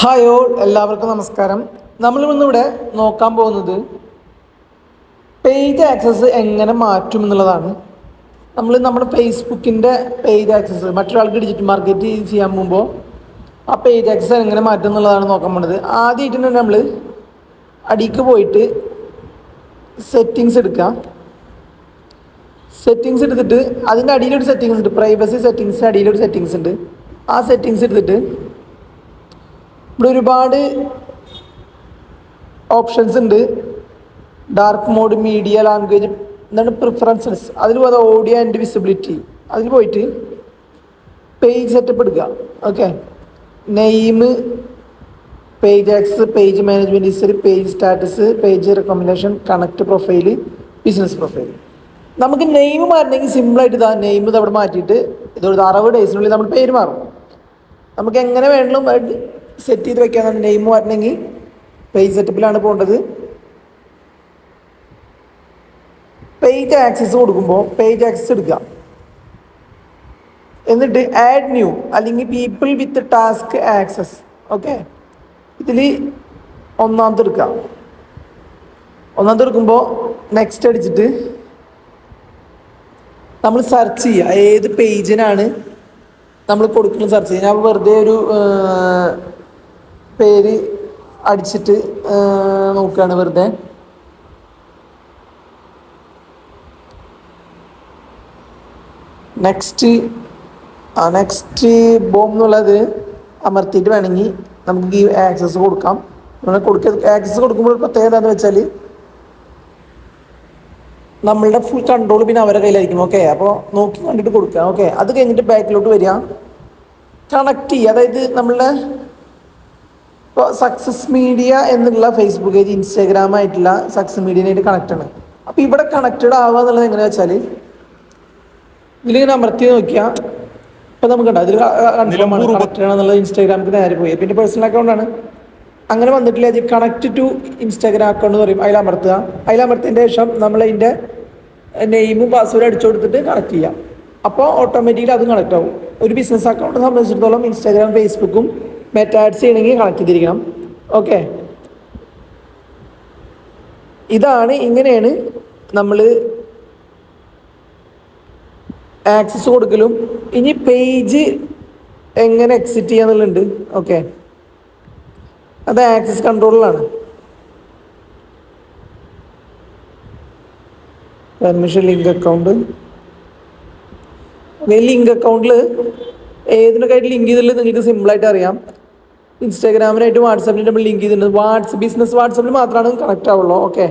Hi all, എല്ലാവർക്കും നമസ്കാരം. നമ്മളിവിടെ നോക്കാൻ പോകുന്നത് പേജ് ആക്സസ് എങ്ങനെ മാറ്റും എന്നുള്ളതാണ്. നമ്മുടെ ഫേസ്ബുക്കിൻ്റെ പേജ് ആക്സസ് മറ്റൊരാൾക്ക് ഡിജിറ്റൽ മാർക്കറ്റ് ചെയ്യാൻ പോകുമ്പോൾ ആ പേജ് ആക്സസ് എങ്ങനെ മാറ്റും എന്നുള്ളതാണ് നോക്കാൻ പോകുന്നത്. ആദ്യമായിട്ട് തന്നെ നമ്മൾ അടിക്ക് പോയിട്ട് സെറ്റിങ്സ് എടുക്കുക. സെറ്റിങ്സ് എടുത്തിട്ട് അതിൻ്റെ അടിയിലൊരു സെറ്റിങ്സ് ഉണ്ട്, പ്രൈവസി സെറ്റിങ്സ് അടിയിലൊരു സെറ്റിങ്സ് ഉണ്ട്. ആ സെറ്റിങ്സ് എടുത്തിട്ട് ഇവിടെ ഒരുപാട് ഓപ്ഷൻസ് ഉണ്ട്. ഡാർക്ക് മോഡ്, മീഡിയ, ലാംഗ്വേജ്, എന്താണ് പ്രിഫറൻസസ്, അതിൽ പോകാതെ ഓഡിയോ ആൻഡ് വിസിബിലിറ്റി, അതിൽ പോയിട്ട് പേജ് സെറ്റപ്പ് എടുക്കുക. Okay, name, page access, page management history, page status, page recommendation, connect profile, business profile. നമുക്ക് നെയിം മാറണമെങ്കിൽ സിമ്പിളായിട്ട് ഇതാ നെയിം ഇത് അവിടെ മാറ്റിയിട്ട് ഇതൊരു 60 ഡേയ്സിനുള്ളിൽ നമ്മൾ പേര് മാറും. നമുക്ക് എങ്ങനെ വേണമെങ്കിലും സെറ്റ് ചെയ്ത് വെക്കാൻ. നെയിം മാറണമെങ്കിൽ പേജ് സെറ്റപ്പിലാണ് പോകേണ്ടത്. പേജ് ആക്സസ് കൊടുക്കുമ്പോൾ പേജ് ആക്സസ് എടുക്കുക. എന്നിട്ട് ആഡ് ന്യൂ അല്ലെങ്കിൽ people with task access. Okay, ഇതിൽ ഒന്നാമത്തെ എടുക്കുക. ഒന്നാമത്തെ എടുക്കുമ്പോൾ നെക്സ്റ്റ് അടിച്ചിട്ട് നമ്മൾ സെർച്ച് ചെയ്യുക ഏത് പേജിനാണ് നമ്മൾ കൊടുക്കുന്നത്. സെർച്ച് ചെയ്യുക. ഞാൻ വെറുതെ ഒരു പേര് അടിച്ചിട്ട് നോക്കുകയാണ് വെറുതെ. നെക്സ്റ്റ് ബോം എന്നുള്ളത് അമർത്തിയിട്ട് വേണമെങ്കിൽ നമുക്ക് ഈ ആക്സസ് കൊടുക്കാം. ആക്സസ് കൊടുക്കുമ്പോൾ പ്രത്യേകത എന്താണെന്ന് വെച്ചാൽ നമ്മളുടെ ഫുൾ കൺട്രോൾ പിന്നെ അവരുടെ കയ്യിലായിരിക്കും. ഓക്കെ, അപ്പോൾ നോക്കി കണ്ടിട്ട് കൊടുക്കുക. ഓക്കെ, അത് കഴിഞ്ഞിട്ട് ബാക്കിലോട്ട് വരിക, കണക്ട് ചെയ്യുക. അതായത് നമ്മളുടെ ഇപ്പോൾ സക്സസ് മീഡിയ എന്നുള്ള ഫേസ്ബുക്ക് പേജ് ഇൻസ്റ്റാഗ്രാം ആയിട്ടുള്ള സക്സസ് മീഡിയനായിട്ട് കണക്ട് ആണ്. അപ്പോൾ ഇവിടെ കണക്റ്റഡ് ആവുക എന്നുള്ളത് എങ്ങനെയാ വെച്ചാൽ ഇതിലിങ്ങനെ അമർത്തി നോക്കിയാൽ ഇപ്പം നമുക്ക് അതിൽ കൺഫേം ആണ് കണക്റ്റഡ് ആണെന്നുള്ളത്. ഇൻസ്റ്റാഗ്രാമിൽ നേരെ പോയി. പിന്നെ പേഴ്സണൽ അക്കൗണ്ടാണ്, അങ്ങനെ വന്നിട്ടില്ല. അത് കണക്ട് ടു ഇൻസ്റ്റാഗ്രാം അക്കൗണ്ട് എന്ന് പറയും. അതിലമർത്തുക. അതിലമർത്തിയതിൻ്റെ ശേഷം നമ്മളതിൻ്റെ നെയിമും പാസ്വേഡ് അടിച്ചു കൊടുത്തിട്ട് കണക്ട് ചെയ്യാം. അപ്പോൾ ഓട്ടോമാറ്റിക്കലി അത് കണക്ട് ആവും. ഒരു ബിസിനസ് അക്കൗണ്ട് സംബന്ധിച്ചിടത്തോളം ഇൻസ്റ്റാഗ്രാം, ഫേസ്ബുക്കും മെറ്റ ആഡ്സ് ചെയ്യണമെങ്കിൽ കണക്ട് ചെയ്തിരിക്കണം. ഓക്കെ, ഇങ്ങനെയാണ് നമ്മൾ ആക്സസ് കൊടുക്കലും. ഇനി പേജ് എങ്ങനെ എക്സിറ്റ് ചെയ്യാന്നുള്ളുണ്ട്. ഓക്കെ, അത് ആക്സസ് കൺട്രോളിലാണ്. Permission link account. ലിങ്ക് അക്കൗണ്ടിൽ ഏതിനൊക്കെ ആയിട്ട് ലിങ്ക് ചെയ്തിട്ടുള്ളത് നിങ്ങൾക്ക് സിമ്പിളായിട്ട് അറിയാം. ഇൻസ്റ്റാഗ്രാമിനായിട്ട് വാട്സാപ്പിൽ നമ്മൾ ലിങ്ക് ചെയ്തിട്ടുണ്ട്. ബിസിനസ് വാട്സാപ്പിൽ മാത്രമാണ് കണക്റ്റ് ആവുള്ളൂ. ഓക്കെ,